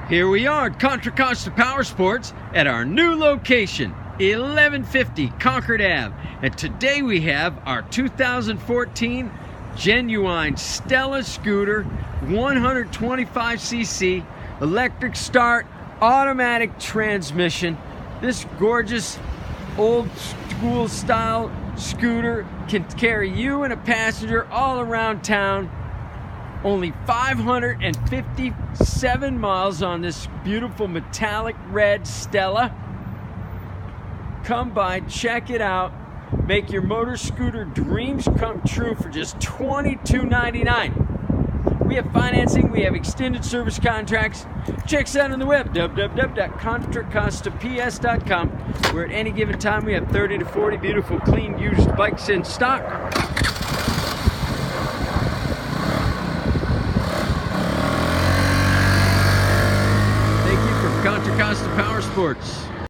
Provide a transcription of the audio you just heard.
Here we are at Contra Costa Powersports at our new location, 1150 Concord Ave. And today we have our 2014 genuine Stella scooter, 125cc, electric start, automatic transmission. This gorgeous old school style scooter can carry you and a passenger all around town. Only 557 miles on this beautiful metallic red Stella. Come by, check it out. Make your motor scooter dreams come true for just $22.99. We have financing, we have extended service contracts. Check us out on the web, www.contracostaps.com, where at any given time we have 30 to 40 beautiful, clean, used bikes in stock. Contra Costa Powersports.